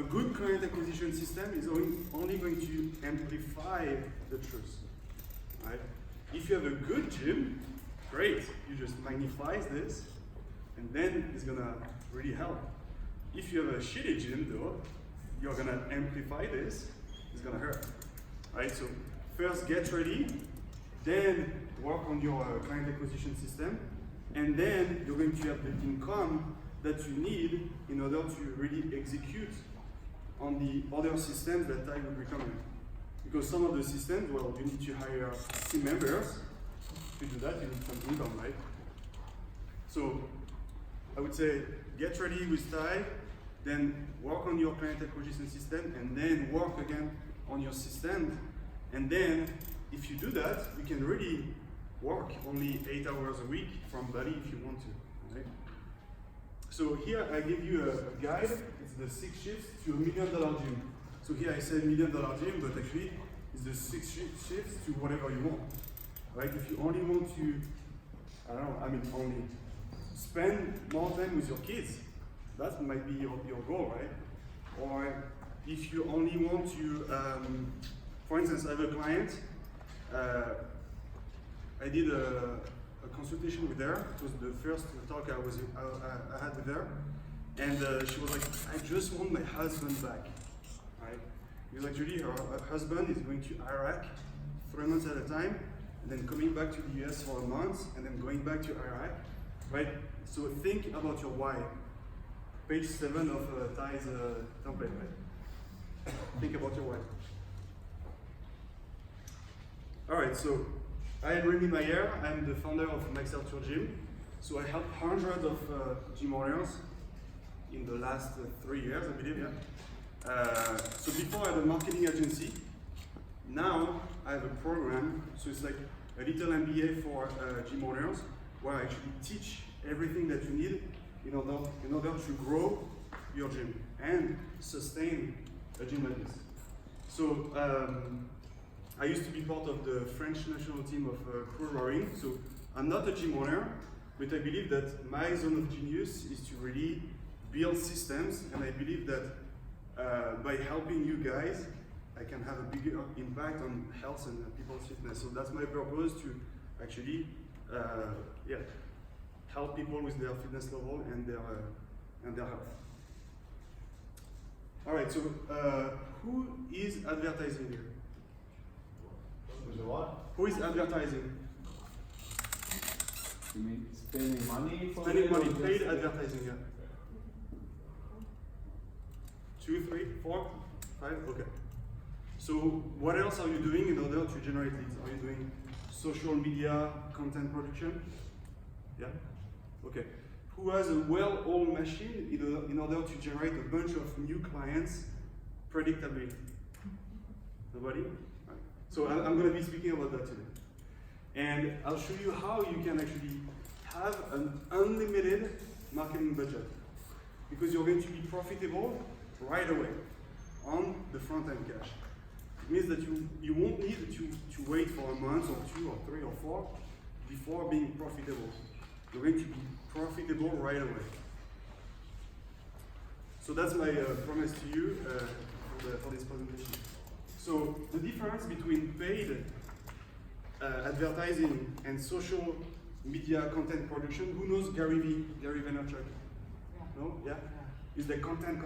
a good client acquisition system is only going to amplify the truth, right? If you have a good gym, great, you just magnify this, and then it's gonna really help. If you have a shitty gym though, you're gonna amplify this, it's gonna hurt, right? So first get ready, then work on your client acquisition system, and then you're going to have the income that you need in order to really execute on the other systems that I would recommend. Because some of the systems, well, you need to hire team members. To do that, you need some income, right? So I would say get ready with Ty, then work on your client acquisition system, and then work again on your system. And then if you do that, you can really work only 8 hours a week from Bali if you want to, right? So here I give you a guide. It's the 6 shifts to $1 million gym. So here I say $1 million gym, but actually it's the 6 shifts to whatever you want. Right? If you only want to, I don't know, I mean only spend more time with your kids, that might be your goal, right? Or if you only want to, for instance, I have a client, I did a consultation with her. It was the first talk I had with her, and she was like, I just want my husband back, right? Because actually her husband is going to Iraq 3 months at a time, and then coming back to the US for a month, and then going back to Iraq, right? So think about your why. Page 7 of Ty's template, right? Think about your why. All right, so I am Rémi Mayer. I'm the founder of Max Arthur Gym. So I helped hundreds of gym owners in the last 3 years, I believe, yeah. So before I had a marketing agency. Now I have a program, so it's like a little MBA for gym owners, where I actually teach everything that you need in order to grow your gym and sustain a gym like this. So I used to be part of the French national team of crew rowing. So I'm not a gym owner, but I believe that my zone of genius is to really build systems, and I believe that by helping you guys, I can have a bigger impact on health and people's fitness. So that's my purpose, to actually help people with their fitness level and their health. All right, so who is advertising here? Who is advertising? You mean spending money for spending money, paid advertising, yeah. 2, 3, 4, 5, okay. So what else are you doing in order to generate leads? Are you doing social media, content production? Yeah? Okay. Who has a well-oiled machine in order to generate a bunch of new clients predictably? Nobody? Right. So I'm going to be speaking about that today. And I'll show you how you can actually have an unlimited marketing budget, because you're going to be profitable right away on the front-end cash. It means that you won't need to wait for a month or 2 or 3 or 4 before being profitable. You're going to be profitable right away. So that's my promise to you for this presentation. So the difference between paid advertising and social media content production. Who knows Gary Vaynerchuk? Yeah. No? Yeah? It's the content.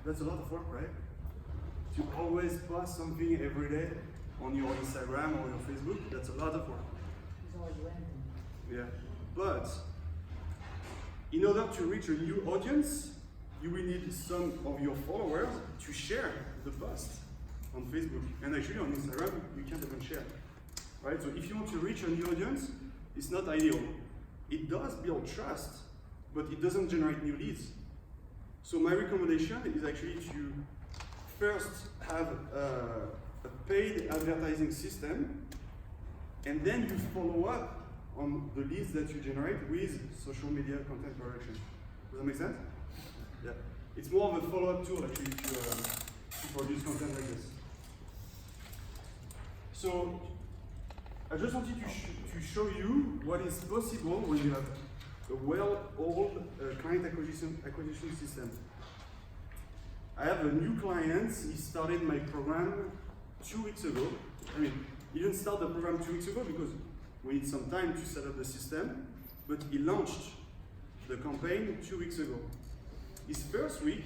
That's a lot of work, right? To always post something every day on your Instagram or your Facebook, that's a lot of work. It's always random. Yeah. But in order to reach a new audience, you will need some of your followers to share the post on Facebook. And actually on Instagram, you can't even share. Right? So if you want to reach a new audience, it's not ideal. It does build trust, but it doesn't generate new leads. So my recommendation is actually to first have a paid advertising system, and then you follow up on the leads that you generate with social media content production. Does that make sense? Yeah. It's more of a follow-up tool actually to produce content like this. So I just wanted to show you what is possible when you have a well-oiled client acquisition system. I have a new client. He started my program 2 weeks ago. I mean, he didn't start the program 2 weeks ago because we need some time to set up the system, but he launched the campaign 2 weeks ago. His first week,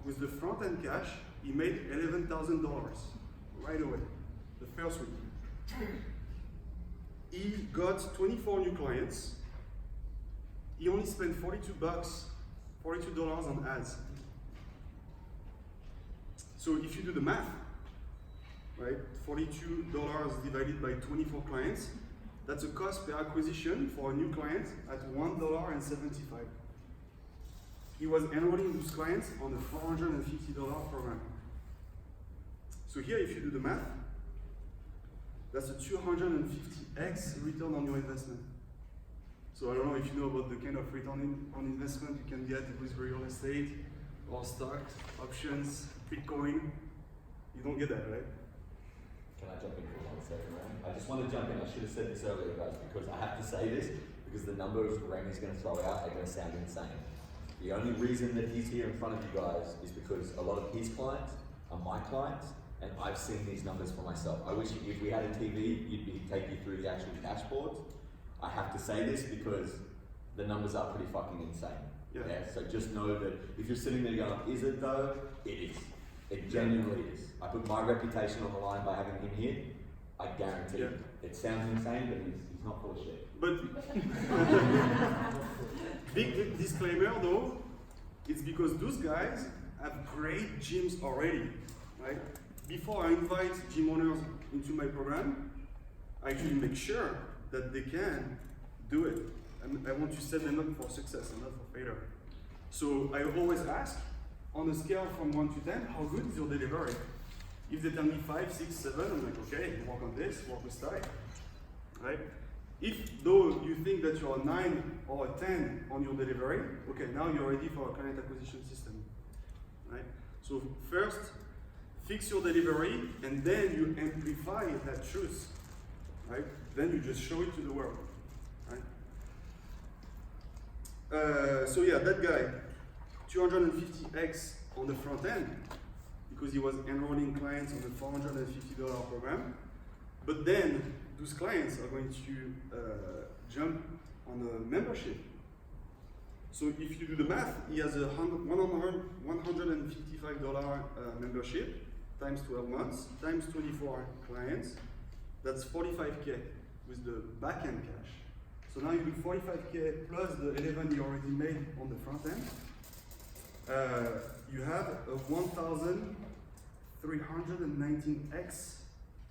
with the front-end cash, he made $11,000 right away, the first week. He got 24 new clients. He only spent $42 on ads. So if you do the math, right, $42 divided by 24 clients, that's a cost per acquisition for a new client at $1.75. He was enrolling those clients on a $450 program. So here, if you do the math, that's a 250x return on your investment. So I don't know if you know about the kind of return on investment you can get with real estate or stocks, options, Bitcoin. You don't get that, right? Can I jump in for 1 second, Rami? I just want to jump in. I should have said this earlier, guys, because I have to say this, because the numbers Rami's going to throw out are going to sound insane. The only reason that he's here in front of you guys is because a lot of his clients are my clients, and I've seen these numbers for myself. I wish if we had a TV, you'd take you through the actual dashboards. I have to say this because the numbers are pretty fucking insane. Yeah. So just know that if you're sitting there going, is it though? It is. It genuinely is. I put my reputation on the line by having him here. I guarantee you. It sounds insane, but he's not full of shit. But big disclaimer though, it's because those guys have great gyms already, right? Before I invite gym owners into my program, I actually make sure that they can do it. And I want to set them up for success and not for failure. So I always ask, on a scale from 1 to 10, how good is your delivery? If they tell me 5, 6, 7, I'm like, okay, work on this, work with style, right? If though you think that you're a 9 or a 10 on your delivery, okay, now you're ready for a client acquisition system, right? So first, fix your delivery, and then you amplify that truth, right? Then you just show it to the world, right? So yeah, that guy, 250x on the front end, because he was enrolling clients on the $450 program. But then those clients are going to jump on a membership. So if you do the math, he has a $155 membership times 12 months times 24 clients. That's 45K with the back-end cash. So now you do 45K plus the 11 you already made on the front end. You have a 1,319x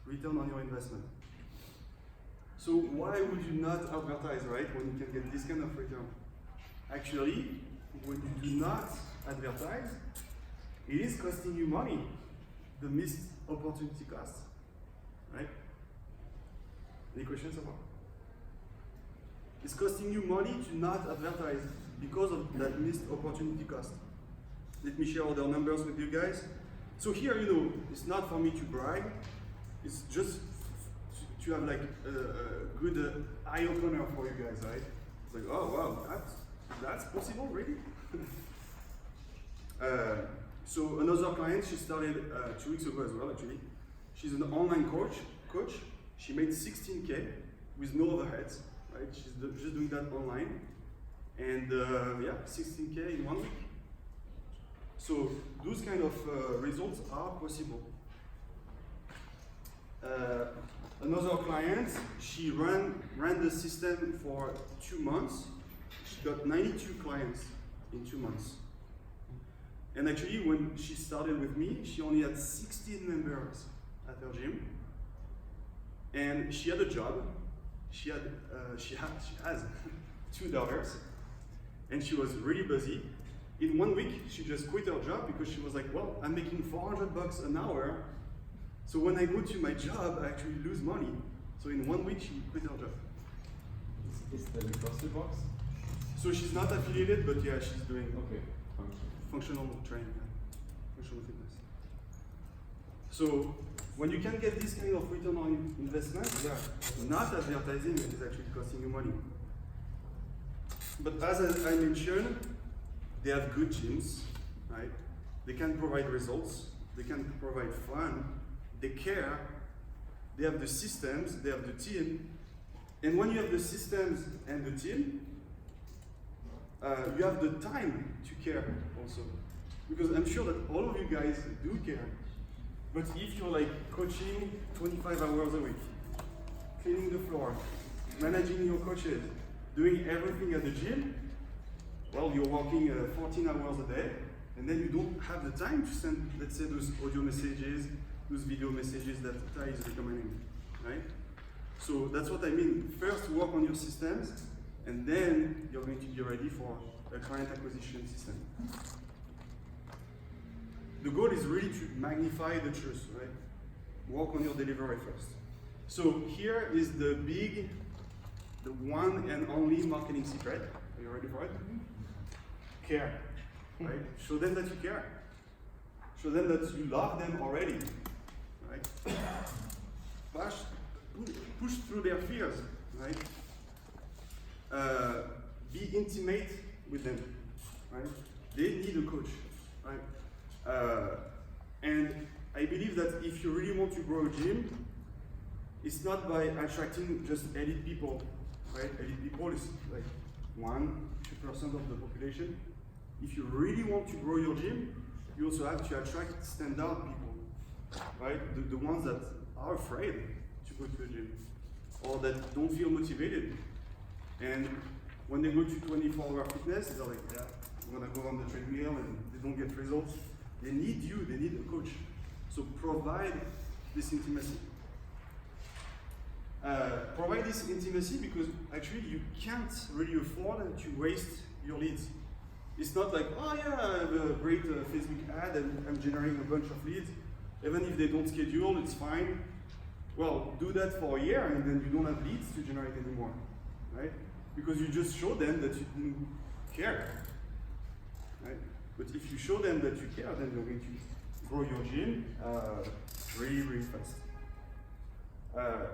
return on your investment. So why would you not advertise, right, when you can get this kind of return? Actually, when you do not advertise, it is costing you money, the missed opportunity cost, right? Any questions so far? It's costing you money to not advertise because of that missed opportunity cost. Let me share other numbers with you guys. So here, you know, it's not for me to brag. It's just to have like a good eye opener for you guys, right? It's like, oh wow, that's possible, really? So another client, she started 2 weeks ago as well, actually. She's an online coach. She made 16K with no overheads, right? She's just doing that online. And yeah, 16K in 1 week. So those kind of results are possible. Another client, she ran the system for 2 months. She got 92 clients in 2 months. And actually, when she started with me, she only had 16 members at her gym. And she had a job. She has 2 daughters, and she was really busy. In 1 week, she just quit her job because she was like, well, I'm making $400 an hour. So when I go to my job, I actually lose money. So in 1 week, she quit her job. Is the CrossFit box? So she's not affiliated, but yeah, she's doing functional training, functional fitness. So when you can get this kind of return on investment, yeah, not advertising is actually costing you money. But as I mentioned, they have good gyms, right? they can provide results, they can provide fun, they care, they have the systems, they have the team. And when you have the systems and the team, you have the time to care also. Because I'm sure that all of you guys do care. But if you're like coaching 25 hours a week, cleaning the floor, managing your coaches, doing everything at the gym, well, you're working 14 hours a day, and then you don't have the time to send, let's say, those audio messages, those video messages that Ty is recommending, right? So that's what I mean. First, work on your systems, and then you're going to be ready for a client acquisition system. The goal is really to magnify the truth, right? Work on your delivery first. So here is the one and only marketing secret. Are you ready for it? Care, right? Show them that you care. Show them that you love them already, right? Push through their fears, right? Be intimate with them, right? They need a coach, right? And I believe that if you really want to grow a gym, it's not by attracting just elite people, right? Elite people is like 1-2% of the population. If you really want to grow your gym, you also have to attract standard people, right? The ones that are afraid to go to the gym or that don't feel motivated. And when they go to 24-hour fitness, they're like, yeah, I'm gonna go on the treadmill and they don't get results. They need you, they need a coach. So provide this intimacy. Provide this intimacy because actually you can't really afford to waste your leads. It's not like, oh yeah, I have a great Facebook ad and I'm generating a bunch of leads. Even if they don't schedule, it's fine. Well, do that for a year and then you don't have leads to generate anymore, right? Because you just show them that you didn't care, right? But if you show them that you care, then you're going to grow your gym really, really fast.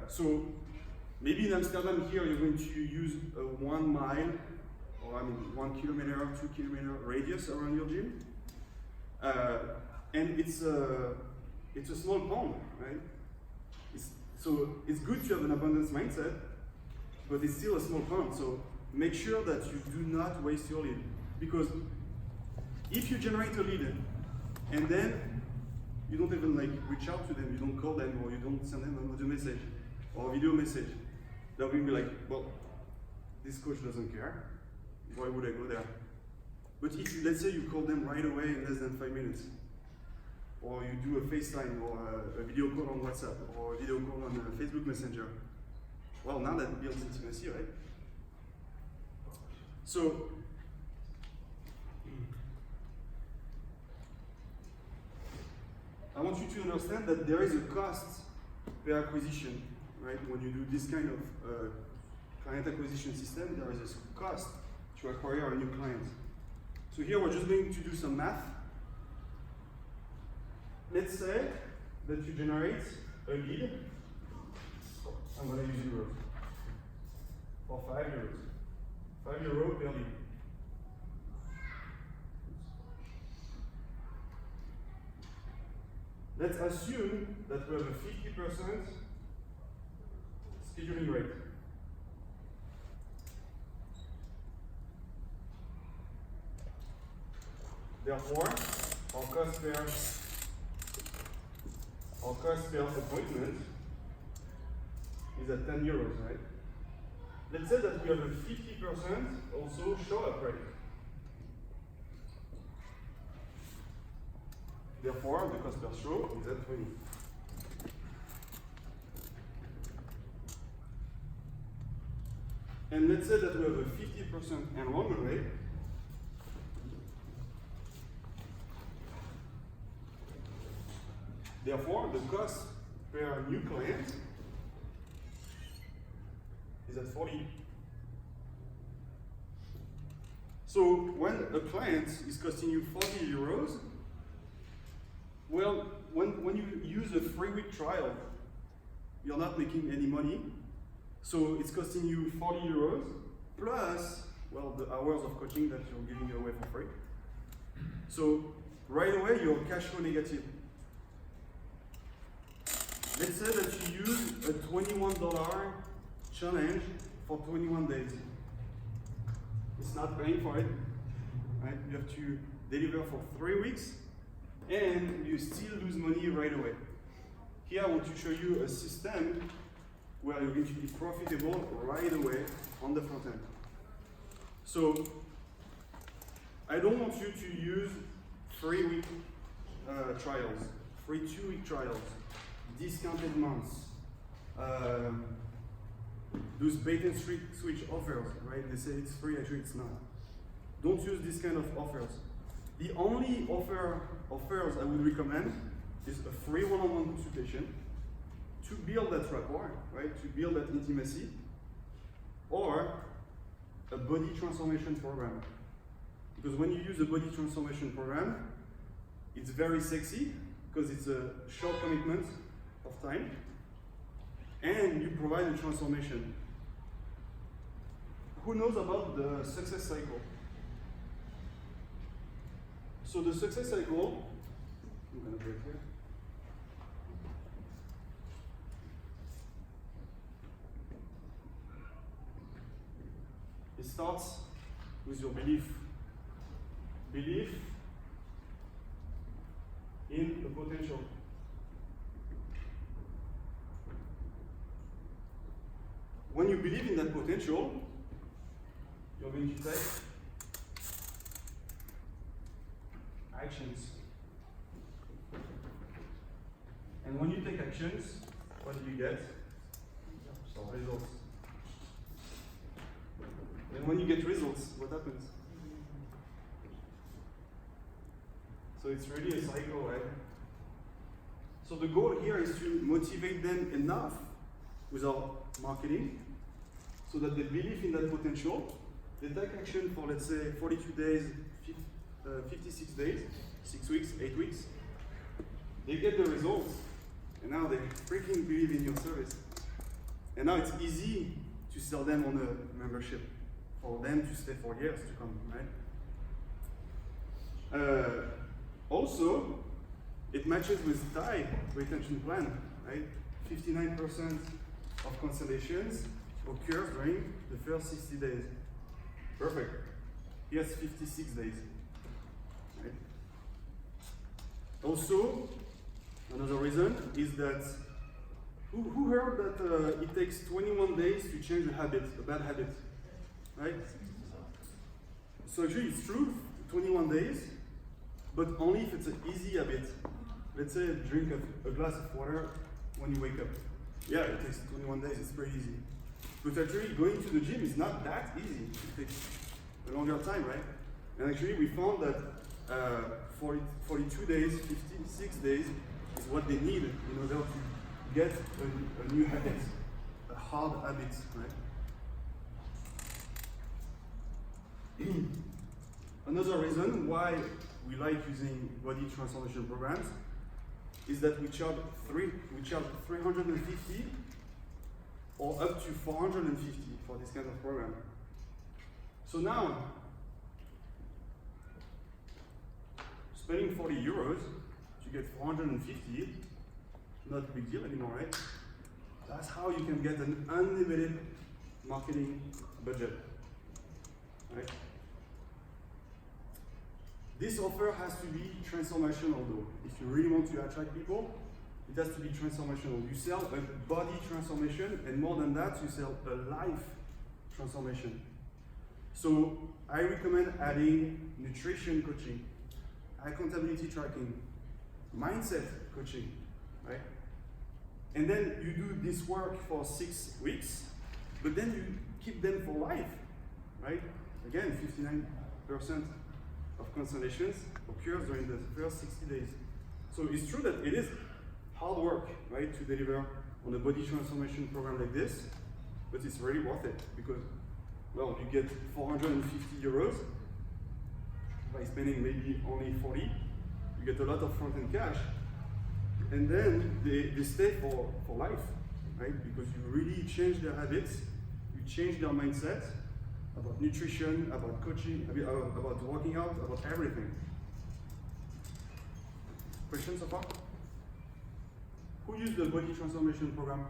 So maybe in Amsterdam here, you're going to use a 1 mile, or 1 kilometer, 2 kilometer radius around your gym. And it's a small pond, right? So it's good to have an abundance mindset, but it's still a small pond. So make sure that you do not waste your lead. Because if you generate a lead and then you don't even like reach out to them, you don't call them, or you don't send them an audio message or a video message, they're going to be like, well, this coach doesn't care. Why would I go there? But if you, let's say you call them right away in less than 5 minutes, or you do a FaceTime or a video call on WhatsApp or a video call on Facebook Messenger, well, now that builds intimacy, right? So, I want you to understand that there is a cost per acquisition, right? When you do this kind of client acquisition system, there is a cost to acquire a new client. So here we're just going to do some math. Let's say that you generate a lead. I'm going to use euros for €5. €5 per lead. Let's assume that we have a 50% scheduling rate. Therefore, our cost per appointment is at €10, right? Let's say that we have a 50% also show up rate. Therefore, the cost per show is at 20. And let's say that we have a 50% enrollment rate. Therefore, the cost per new client is at 40. So when a client is costing you €40, well, when you use a 3-week trial, you're not making any money. So it's costing you €40 plus, well, the hours of coaching that you're giving away for free. So right away you're cash flow negative. Let's say that you use a $21 challenge for 21 days. It's not paying for it, right? You have to deliver for 3 weeks and you still lose money right away. Here I want to show you a system where you're going to be profitable right away on the front end. So I don't want you to use 3-week trials, free 2-week trials, discounted months, those bait and switch offers, right? They say it's free, actually it's not. Don't use this kind of offers. The only offers I would recommend is a free one-on-one consultation to build that rapport, right? To build that intimacy, or a body transformation program. Because when you use a body transformation program, it's very sexy because it's a short commitment of time and you provide a transformation. Who knows about the success cycle? So the success cycle, I'm gonna break here. It starts with your belief. Belief in the potential. When you believe in that potential, you're going to take actions. And when you take actions, what do you get? Results. And when you get results, what happens? So it's really a cycle, right? So the goal here is to motivate them enough with our marketing so that they believe in that potential. They take action for, let's say, 42 days, 56 days, 6 weeks, 8 weeks. They get the results, and now they freaking believe in your service. And now it's easy to sell them on a membership for them to stay for years to come, right? Also, it matches with TIE retention plan, right? 59% of cancellations occurs during the first 60 days. Perfect. Here's 56 days. Right? Also, another reason is that who heard that it takes 21 days to change a habit, a bad habit, right? So actually it's true, 21 days, but only if it's an easy habit. Let's say drink a glass of water when you wake up. Yeah, it takes 21 days, it's pretty easy. But actually going to the gym is not that easy. It takes a longer time, right? And actually we found that 42 days, 56 days is what they need in order to get a new habit, a hard habit, right? Another reason why we like using body transformation programs is that we charge 350 or up to 450 for this kind of program. So now, spending 40 euros to get 450, not a big deal anymore, right? That's how you can get an unlimited marketing budget, right? This offer has to be transformational though. If you really want to attract people, it has to be transformational. You sell a body transformation, and more than that, you sell a life transformation. So I recommend adding nutrition coaching, accountability tracking, mindset coaching, right? And then you do this work for 6 weeks, but then you keep them for life, right? Again, 59% of cancellations occurs during the first 60 days. So it's true that it is hard work, right, to deliver on a body transformation program like this, but it's really worth it because, well, you get 450 euros by spending maybe only 40. You get a lot of front-end cash, and then they stay for life, right? Because you really change their habits, you change their mindset about nutrition, about coaching, about working out, about everything. Questions so far? Who used the body transformation program?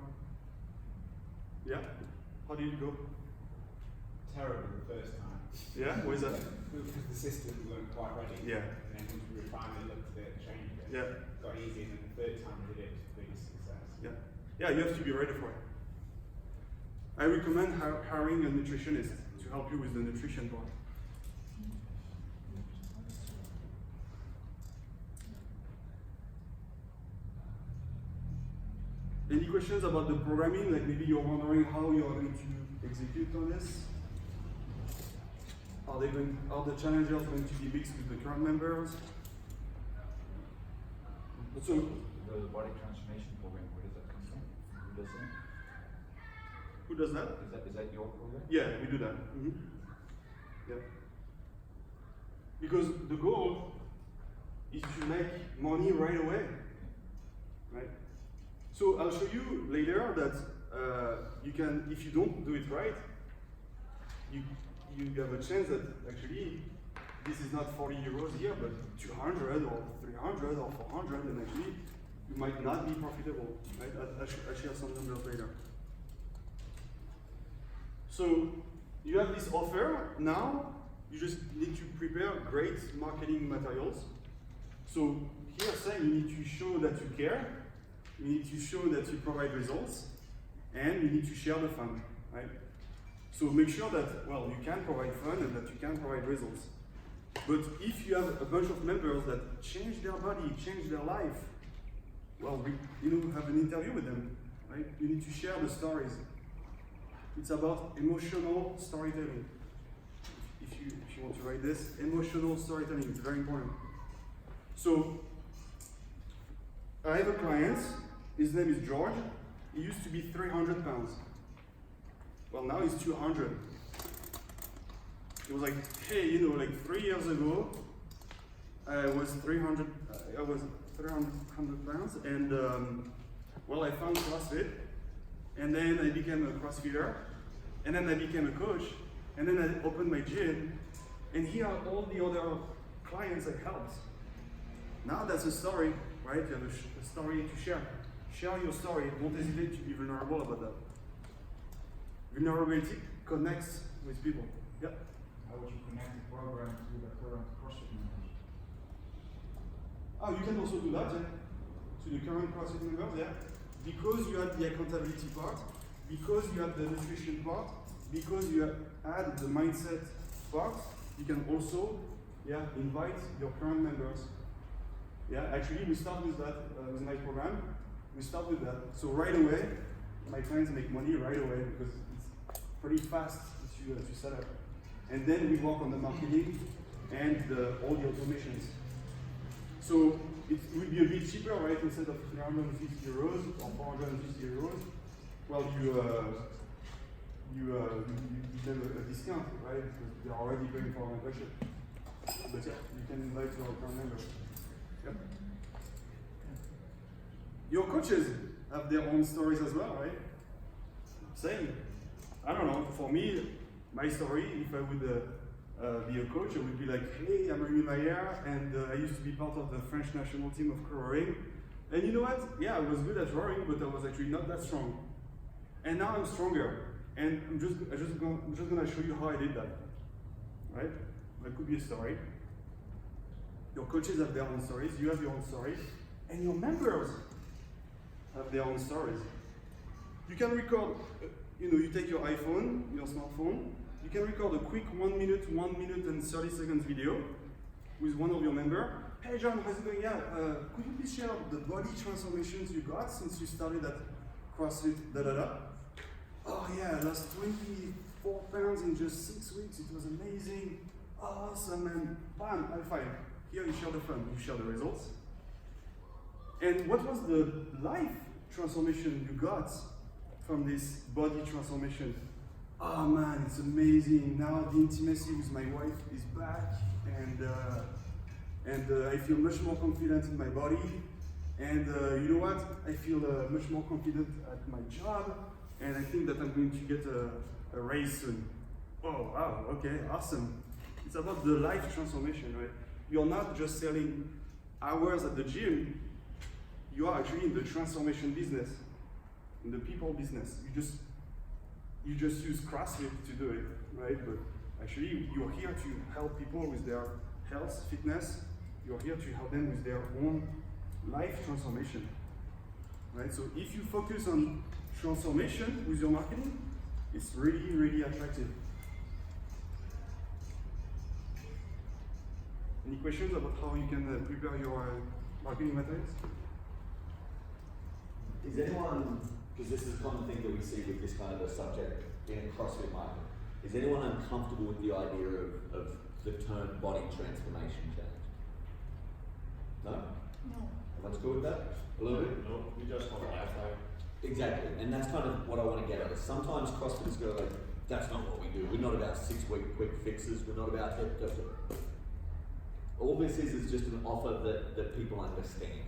Yeah? How did it go? Terrible the first time. Yeah? What is that? Because the systems weren't quite ready. Yeah. And then once we refined it, looked at it, changed it. Yeah. It got easy, and then the third time we did it, it was the biggest success. Yeah. Yeah, you have to be ready for it. I recommend hiring a nutritionist to help you with the nutrition part. Any questions about the programming? Like maybe you're wondering how you are going to execute on this? Are the challengers going to be mixed with the current members? So, The body transformation program, where does that come from? Who does that? who does that? Is that your program? Yeah, we do that. Yeah. Because the goal is to make money right away, right? So I'll show you later that you can, if you don't do it right, you have a chance that actually this is not 40 euros here, but 200 or 300 or 400, and actually you might not be profitable, right? I'll share some numbers later. So you have this offer now. You just need to prepare great marketing materials. So here saying you need to show that you care, you need to show that you provide results, and you need to share the fun, right? So make sure that, well, you can provide fun and that you can provide results. But if you have a bunch of members that change their body, change their life, well, have an interview with them, right? You need to share the stories. It's about emotional storytelling. If you want to write this, emotional storytelling, it's very important. So, I have a client, his name is George. He used to be 300 pounds. Well, now he's 200. It was like, hey, like 3 years ago, I was 300 pounds, and well, I found CrossFit, and then I became a CrossFitter, and then I became a coach, and then I opened my gym, and here are all the other clients I helped. Now that's a story, right? You have a story to share. Share your story. Don't hesitate to be vulnerable about that. Vulnerability connects with people. Yeah. How would you connect the program to the current CrossFit members? Oh, you can also do that, yeah. To the current CrossFit members, yeah. Because you had the accountability part, because you had the nutrition part, because you had the mindset part, you can also, invite your current members. Yeah, actually, we start with that with my program. We start with that. So right away, my clients make money right away because it's pretty fast to set up. And then we work on the marketing and all the automations. So it would be a bit cheaper, right? Instead of 350 euros or 450 euros, well, you give them a discount, right? Because they're already paying for a membership. But yeah, you can invite your current members. Yep. Your coaches have their own stories as well, right? Same. I don't know. For me, my story, if I would be a coach, I would be like, hey, I'm Remy Maillard, and I used to be part of the French national team of rowing. And you know what? Yeah, I was good at rowing, but I was actually not that strong. And now I'm stronger. And I'm just gonna show you how I did that. Right? That could be a story. Your coaches have their own stories, you have your own stories, and your members have their own stories. You can record, you take your iPhone, your smartphone, you can record a quick 1 minute and 30 seconds video with one of your members. Hey John, how's it going? Yeah, could you please share the body transformations you got since you started at CrossFit, Oh yeah, I lost 24 pounds in just 6 weeks, it was amazing, awesome, and bam, high five. Here you share the fun, you share the results. And what was the life transformation you got from this body transformation? Oh man, it's amazing. Now the intimacy with my wife is back, and I feel much more confident in my body. And you know what? I feel much more confident at my job, and I think that I'm going to get a raise soon. Oh wow, okay, awesome. It's about the life transformation, right? You're not just selling hours at the gym, you are actually in the transformation business, in the people business. You just use CrossFit to do it, right? But actually, you're here to help people with their health, fitness. You're here to help them with their own life transformation, right? So if you focus on transformation with your marketing, it's really, really attractive. Any questions about how you can prepare your marketing materials? Is anyone, because this is a common thing that we see with this kind of a subject in a CrossFit market, is anyone uncomfortable with the idea of the term body transformation change? No? No. Everyone's good with that? A little bit? No, we just want a lifestyle. Exactly, and that's kind of what I want to get at. Sometimes CrossFitters go like, that's not what we do. We're not about 6-week quick fixes. We're not about all this is just an offer that people understand,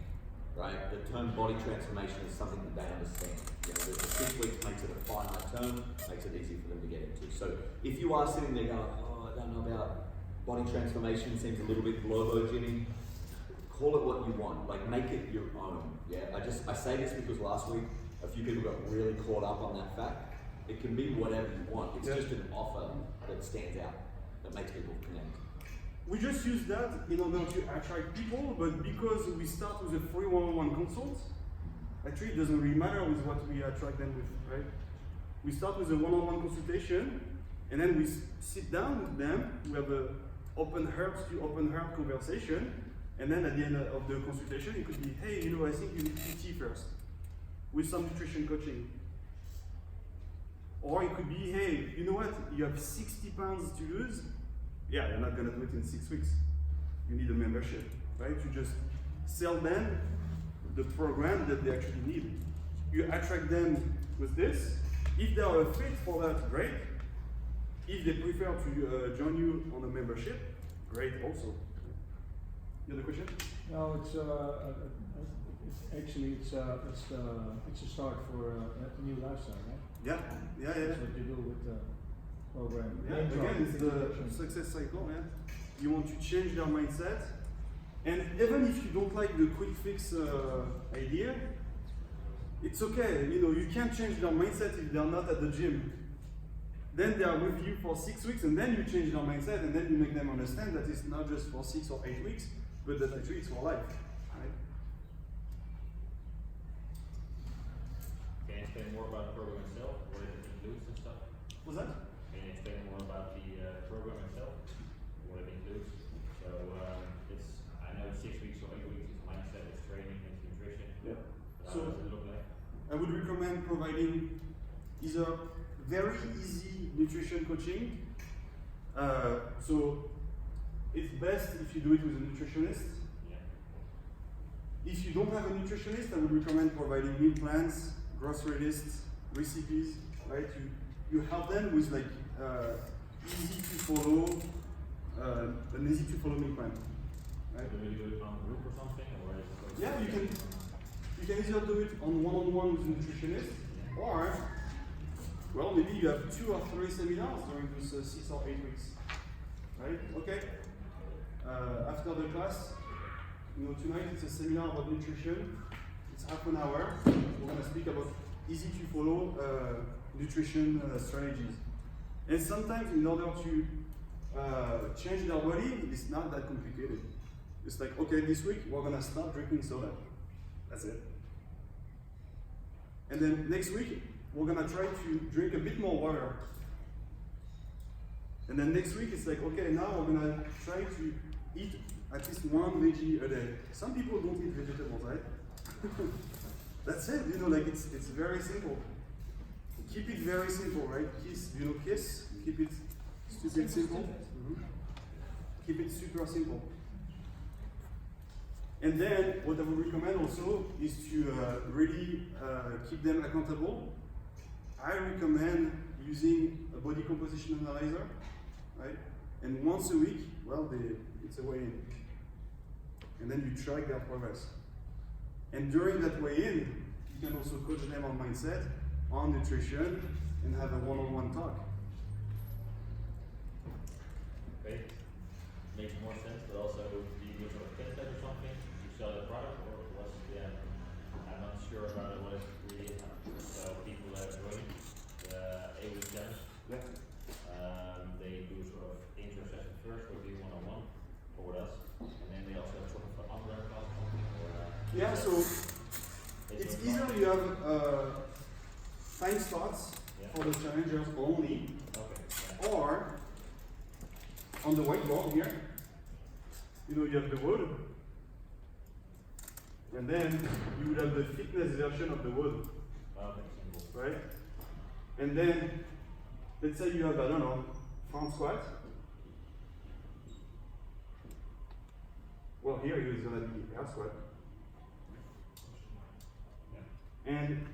right? The term body transformation is something that they understand. You know, the 6 weeks makes it a finite term, makes it easy for them to get into. So if you are sitting there going, oh, I don't know about body transformation, seems a little bit globo Jimmy, call it what you want. Like, make it your own. Yeah, I say this because last week a few people got really caught up on that fact. It can be whatever you want. It's just an offer that stands out, that makes people connect. We just use that in order to attract people, but because we start with a free one-on-one consult, actually it doesn't really matter with what we attract them with, right? We start with a one-on-one consultation, and then we sit down with them, we have a open heart to open heart conversation, and then at the end of the consultation, it could be, hey, you know, I think you need PT first, with some nutrition coaching. Or it could be, hey, you know what, you have 60 pounds to lose. Yeah, you're not gonna do it in 6 weeks. You need a membership, right? You just sell them the program that they actually need. You attract them with this. If they are a fit for that, great. If they prefer to join you on a membership, great also. You have a question? No, it's actually it's a start for a new lifestyle, right? Yeah. That's what you do with the program. Yeah, Intro, again, it's the introduction. success cycle, man. You want to change their mindset, and even if you don't like the quick fix idea, it's okay. You know, you can't change their mindset if they're not at the gym. Then they are with you for 6 weeks, and then you change their mindset, and then you make them understand that it's not just for 6 or 8 weeks, but that actually it's for life. Right? Can you explain more about the program itself? What it includes and stuff? What's that? Can you explain more about the program itself? What it includes? So I know 6 weeks or 8 weeks is mindset, it's training, it's nutrition. Yeah. But So- how does it look like? I would recommend providing either very easy nutrition coaching. So it's best if you do it with a nutritionist. Yeah. If you don't have a nutritionist, I would recommend providing meal plans, grocery lists, recipes, right? You help them with like easy to follow, an easy to follow meal plan, right? Do we do it on a group or something, or is it? Yeah, you can either do it on one-on-one with a nutritionist, or, well, maybe you have 2 or 3 seminars during those 6 or 8 weeks, right? Okay. After the class, you know, tonight it's a seminar about nutrition. It's half an hour. We're gonna speak about easy to follow nutrition strategies. And sometimes, in order to change their body, it's not that complicated. It's like, okay, this week we're gonna stop drinking soda. That's it. And then next week, we're gonna try to drink a bit more water. And then next week, it's like, okay, now we're gonna try to eat at least 1 veggie a day. Some people don't eat vegetables, right? That's it, you know, like it's very simple. Keep it very simple, right? Kiss, you know, kiss, keep it stupid simple. Mhm. Keep it super simple. And then what I would recommend also is to really keep them accountable. I recommend using a body composition analyzer, right? And once a week, well, it's a weigh-in. And then you track their progress. And during that weigh-in, you can also coach them on mindset, on nutrition, and have a one-on-one talk. Great. Makes more sense, but also do you do a test or something? You sure about what it really is. So people are joining the 8-week challenge. Yeah. They do sort of intro session first with you one-on-one or with us, and then they also have sort of umbrella class something or. Yeah. So it's either you have time slots for the challengers only, or on the whiteboard here, you know, you have the word, and then you would have the fitness version of the word, right? And then, let's say you have, I don't know, front squat. Well, here it's gonna be air squat. And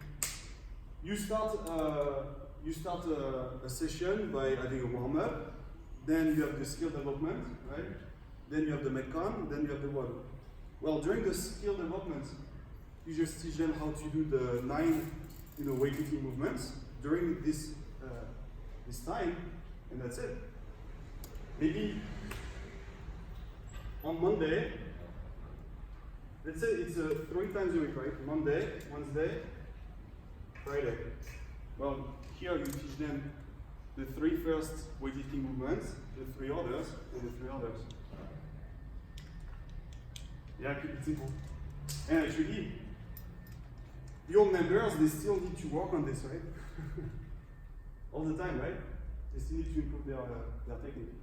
you start a session by having a warm up. Then you have the skill development, right? Then you have the metcon. Then you have the what? Well, during the skill development, you just teach them how to do the 9, weightlifting movements during this time, and that's it. Maybe on Monday, let's say it's 3 times a week, right? Monday, Wednesday, Friday. Well, here you teach them the 3 first weightlifting movements, the 3 others, and the 3 others. Yeah, keep it simple. And actually, your members, they still need to work on this, right? All the time, right? They still need to improve their technique.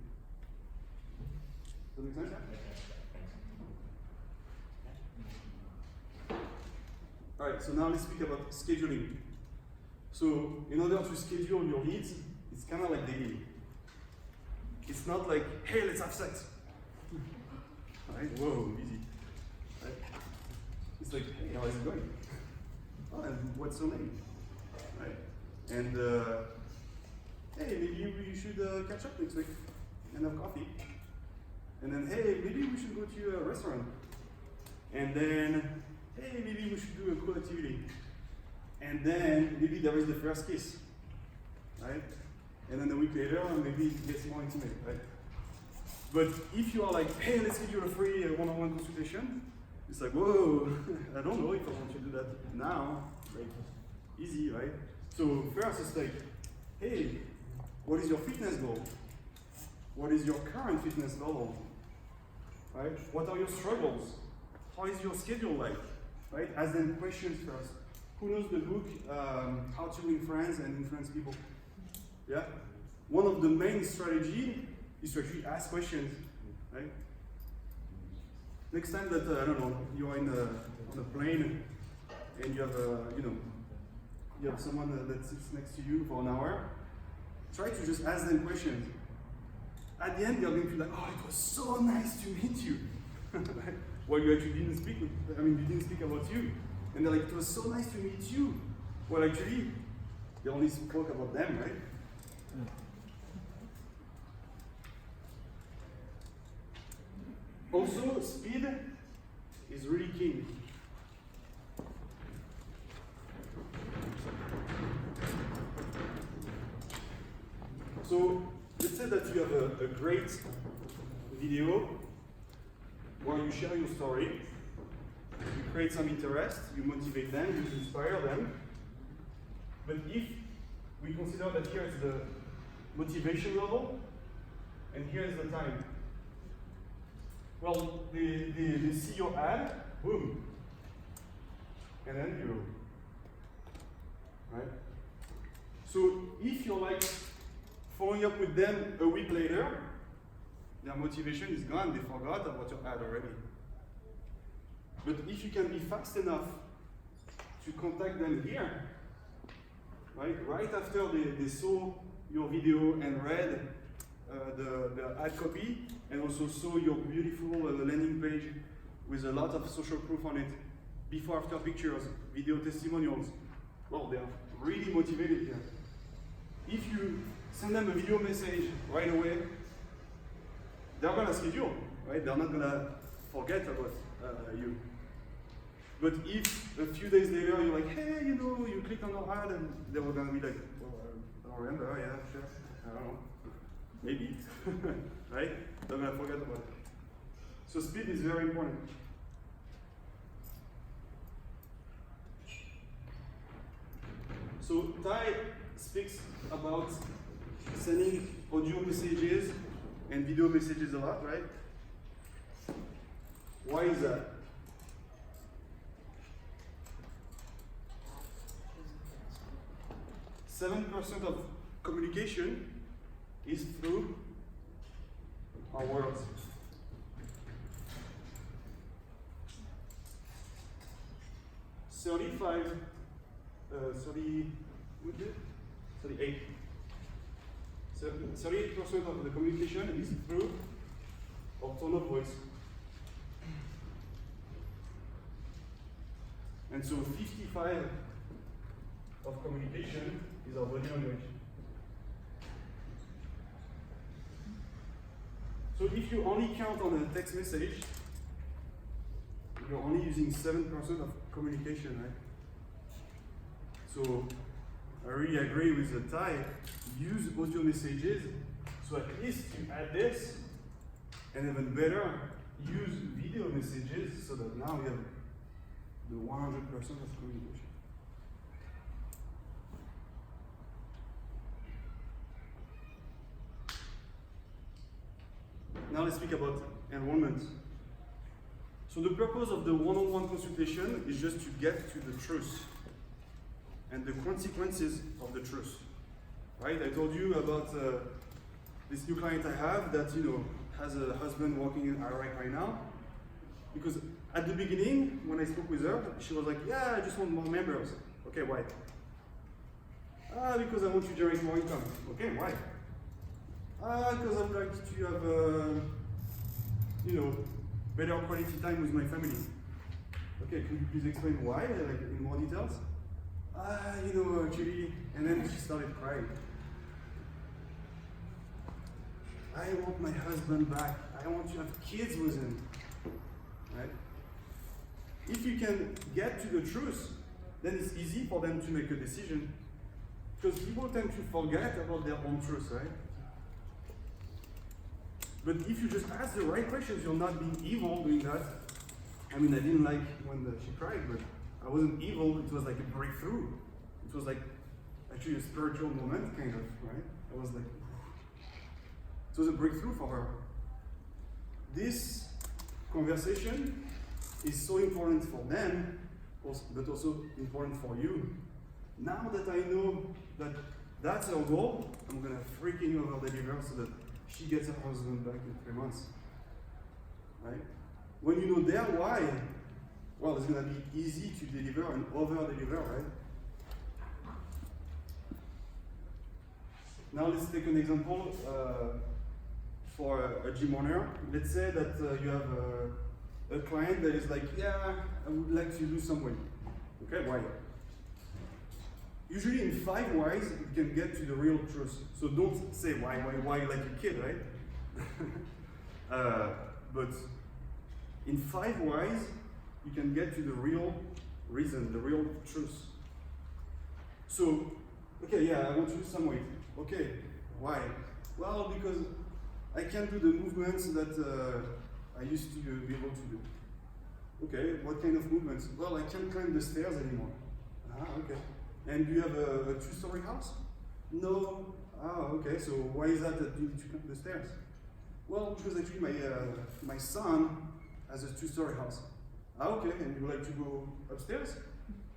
Does that make sense? Alright, so now let's speak about scheduling. So, in order to schedule your leads, it's kind of like dating. It's not like, hey, let's have sex. Right? Whoa, easy. Right? It's like, hey, how is it going? Oh, and what's your name? Right? And, hey, maybe we should catch up next week and have coffee. And then, hey, maybe we should go to a restaurant. And then, hey, maybe we should do a cool activity. And then maybe there is the first kiss, right? And then a week later, maybe it gets more intimate, right? But if you are like, hey, let's schedule a free one-on-one consultation, it's like, whoa, I don't know if I want to do that now. Like, easy, right? So first it's like, hey, what is your fitness goal? What is your current fitness level? Right? What are your struggles? How is your schedule like? Right? Ask them questions first. Who knows the book, How to Win Friends and Influence People? Yeah? One of the main strategy is to actually ask questions, right? Next time that, I don't know, you are on a plane and you have, you have someone that sits next to you for an hour, try to just ask them questions. At the end, they're going to feel like, oh, it was so nice to meet you. Right? Well, you actually didn't speak, you didn't speak about you. And they're like, it was so nice to meet you. Well, actually, they only spoke about them, right? Also, speed is really key. So, let's say that you have a great video where you share your story. You create some interest, you motivate them, you inspire them. But if we consider that here is the motivation level, and here is the time. Well, they see your ad, boom, and then you, right? So if you're like following up with them a week later, their motivation is gone, they forgot about your ad already. But if you can be fast enough to contact them here, right after they saw your video and read the ad copy, and also saw your beautiful landing page with a lot of social proof on it, before after pictures, video testimonials, well, they are really motivated here. If you send them a video message right away, they're gonna schedule, right? They're not gonna forget about you. But if a few days later you're like, hey, you clicked on our ad, and they were gonna be like, well, I don't remember, yeah, sure, I don't know, maybe, right? They're gonna forget about it. So speed is very important. So Ty speaks about sending audio messages and video messages a lot, right? Why is that? %7 of communication is through our words. What is it? 38. 38% of the communication is through our tone of voice. And so 55 of communication is our body language. So if you only count on a text message, you're only using 7% of communication, right? So I really agree with the Thai. Use audio messages, so at least you add this, and even better, use video messages so that now we have the 100% of communication. Now let's speak about enrollment. So the purpose of the one-on-one consultation is just to get to the truth and the consequences of the truth. Right? I told you about this new client I have that has a husband working in Iraq right now. Because at the beginning, when I spoke with her, she was like, "Yeah, I just want more members." Okay, why? Because I want to generate more income. Okay, why? Because I would like to have better quality time with my family. Okay, could you please explain why, like in more details? Actually, and then she started crying. I want my husband back. I want to have kids with him. Right? If you can get to the truth, then it's easy for them to make a decision. Because people tend to forget about their own truth, right? But if you just ask the right questions, you're not being evil doing that. I mean, I didn't like when she cried, but I wasn't evil. It was like a breakthrough. It was like actually a spiritual moment, kind of, right? I was like, it was a breakthrough for her. This conversation is so important for them, but also important for you. Now that I know that that's our goal, I'm gonna freaking over deliver so that she gets her husband back in 3 months. Right? When you know their why, well, it's gonna be easy to deliver and over deliver, right? Now let's take an example for a gym owner. Let's say that you have a client that is like, "Yeah, I would like to lose some weight." Okay, why? Usually in 5 whys, you can get to the real truth. So don't say why like a kid, right? But in 5 whys, you can get to the real reason, the real truth. So, okay, yeah, I want to lose some weight. Okay, why? Well, because I can't do the movements that I used to be able to do. Okay, what kind of movements? Well, I can't climb the stairs anymore. Okay. And do you have a 2-story house? No. Okay, so why is that you need to climb the stairs? Well, because actually my son has a 2-story house. Okay, and you like to go upstairs?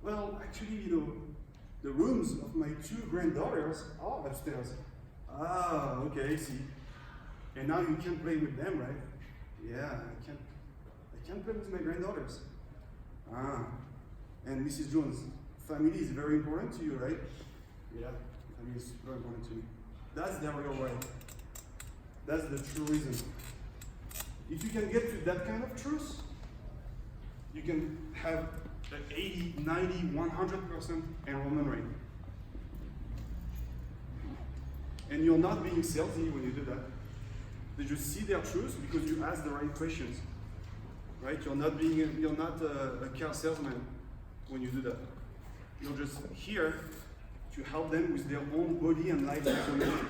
Well, actually, the rooms of my 2 granddaughters are upstairs. Okay, I see. And now you can't play with them, right? Yeah, I can't play with my granddaughters. And Mrs. Jones, family is very important to you, right? Yeah, family is very important to me. That's the real way. That's the true reason. If you can get to that kind of truth, you can have an 80, 90, 100% enrollment rate. And you're not being salesy when you do that. They just see their truth because you ask the right questions. Right? You're not a car salesman when you do that. You're just here to help them with their own body and life transformation.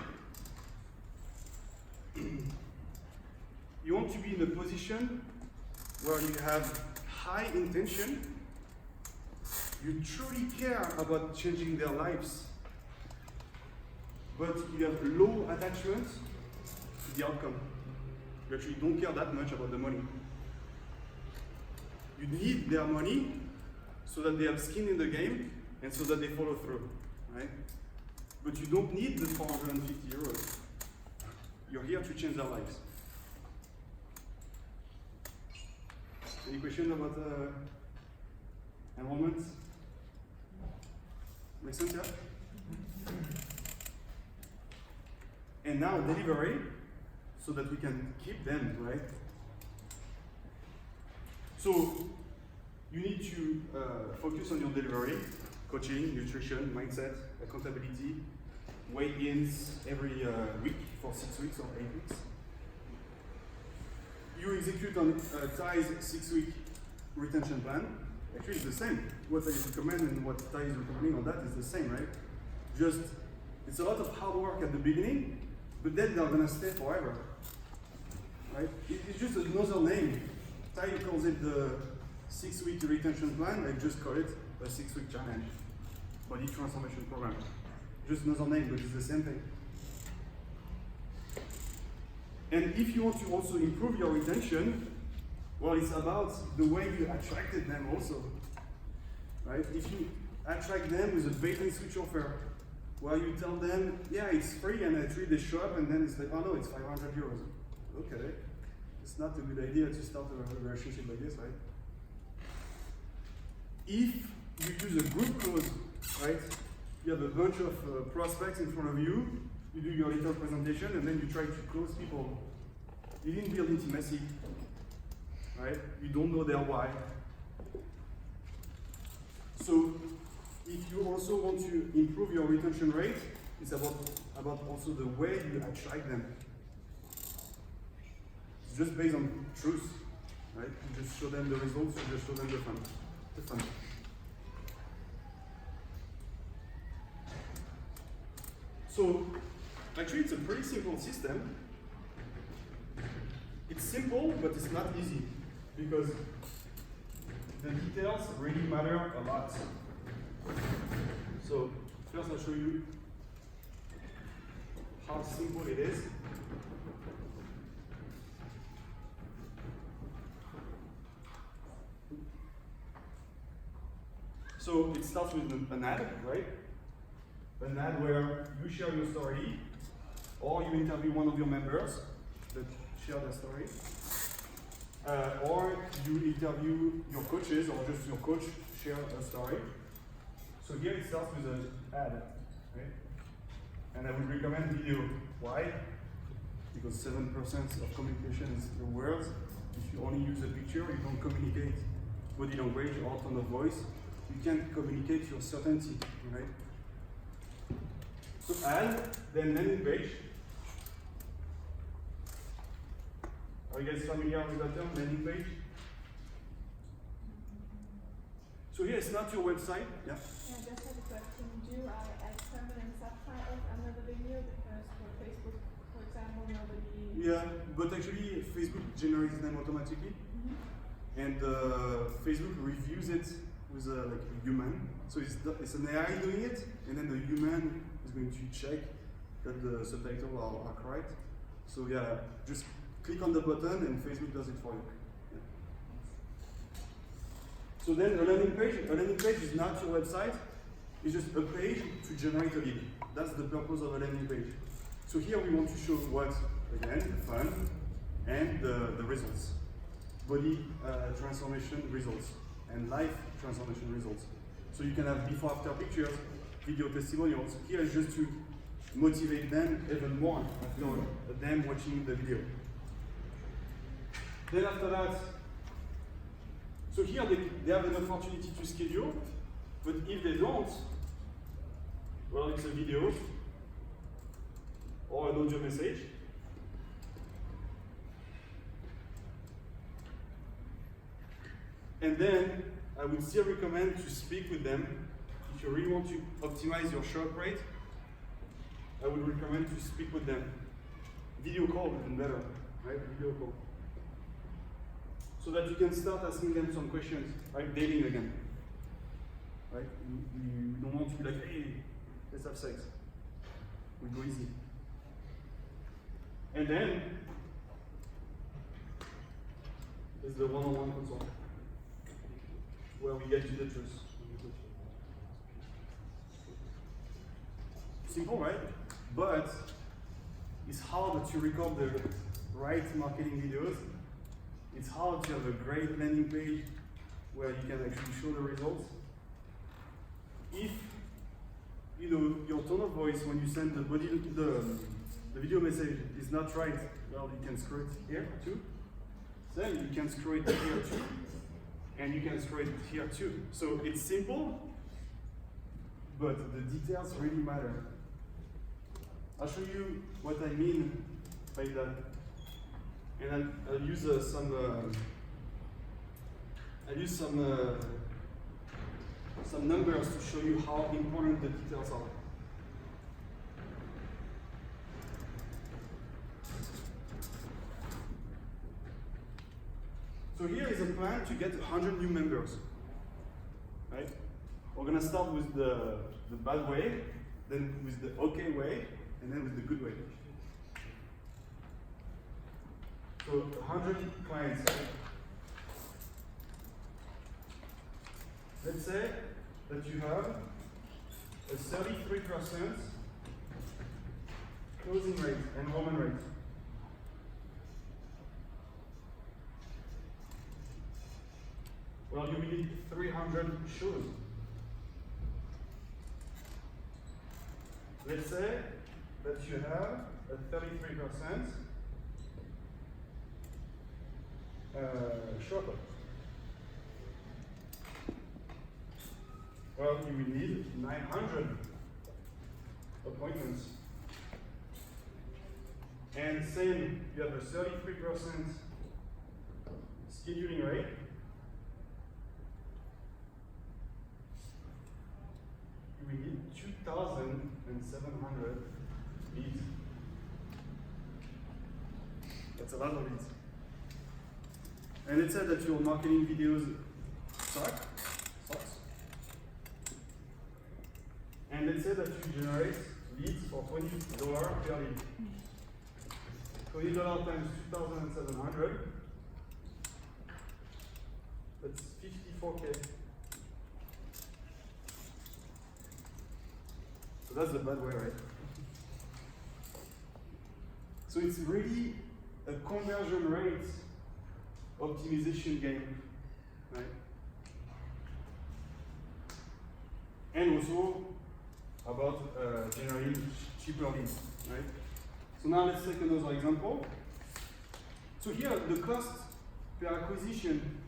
You want to be in a position where you have high intention you truly care about changing their lives, but you have low attachment to the outcome. You actually don't care that much about the money. You need their money so that they have skin in the game and so that they follow through, right? But you don't need the 450 euros. You're here to change their lives. Any questions about enrollment? Make sense, yeah? And now delivery, so that we can keep them, right? So you need to focus on your delivery, coaching, nutrition, mindset, accountability, weigh-ins every week for 6 weeks or 8 weeks. You execute on Ty's 6-week retention plan. Actually, it's the same. What I recommend and what Ty is recommending on that is the same, right? Just, it's a lot of hard work at the beginning, but then they're gonna stay forever, right? It's just another name. Ty calls it the 6-week retention plan. I just call it a 6-week challenge, body transformation program. Just another name, but it's the same thing. And if you want to also improve your retention, well, it's about the way you attracted them also, right? If you attract them with a bait and switch offer, where you tell them, yeah, it's free, and actually they show up, and then it's like, oh no, it's 500 euros. Okay, it's not a good idea to start a relationship like this, right? If you use a group close, right? You have a bunch of prospects in front of you, you do your little presentation, and then you try to close people. You didn't build intimacy, right? You don't know their why. So, if you also want to improve your retention rate, it's about also the way you attract them. It's just based on truth, right? You just show them the results, you just show them the fun. So, actually it's a pretty simple system. It's simple, but it's not easy, because the details really matter a lot. So, first I'll show you how simple it is. So, it starts with an ad, right? An ad where you share your story, or you interview one of your members that share their story, or you interview your coaches, or just your coach share a story. So here it starts with an ad, right? And I would recommend video. Why? Because 7% of communication is your words. If you only use a picture, you don't communicate body language or tone of voice. You can't communicate your certainty, right? So ad, then landing page. Are you guys familiar with that term, landing page? So here it's not your website, yeah? Yeah, I just have a question. Do I add permanent subtitles under the video? Because for Facebook, for example, nobody... Yeah, but actually Facebook generates them automatically. And Facebook reviews it with like a human. So it's an AI doing it, and then the human is going to check that the subtitles are correct. So yeah, just click on the button and Facebook does it for you. Yeah. So then a landing page is not your website, it's just a page to generate a lead. That's the purpose of a landing page. So here we want to show what, again, the fun and the results. Body transformation results and life transformation results. So you can have before after pictures, video testimonials. Here is just to motivate them even more after them watching the video. Then after that, so here they have an opportunity to schedule, but if they don't, well, it's a video or an audio message. And then I would still recommend to speak with them. If you really want to optimize your show-up rate, I would recommend to speak with them. Video call even better, right? Video call. So that you can start asking them some questions, right? Dating again. right? We don't want to be like, hey, let's have sex. We go easy. And then there's the one-on-one console, where we get to the truth. Simple, right? But it's hard to record the right marketing videos. It's hard to have a great landing page where you can actually show the results. If your tone of voice when you send the video message is not right, well, you can screw it here too. Then you can screw it here too, and you can screw it here too. So it's simple, but the details really matter. I'll show you what I mean by that, and I'll use some numbers to show you how important the details are. So here is a plan to get 100 new members, right? We're gonna start with the bad way, then with the okay way, and then with the good way. So 100 clients. Let's say that you have a 33% closing rate, enrollment rate. Well, you will need 300 shows. Let's say that you have a 33% shorter. Well, you will need 900 appointments. And same, you have a 33% scheduling rate. We need 2,700 leads. That's a lot of leads. And it said that your marketing videos sucks. And let's say that you generate leads for $20 per lead. $20 times 2,700. That's 54K. So that's the bad way, right? So it's really a conversion rate optimization game, right? And also about generating cheaper leads, right? So now let's take another example. So here the cost per acquisition,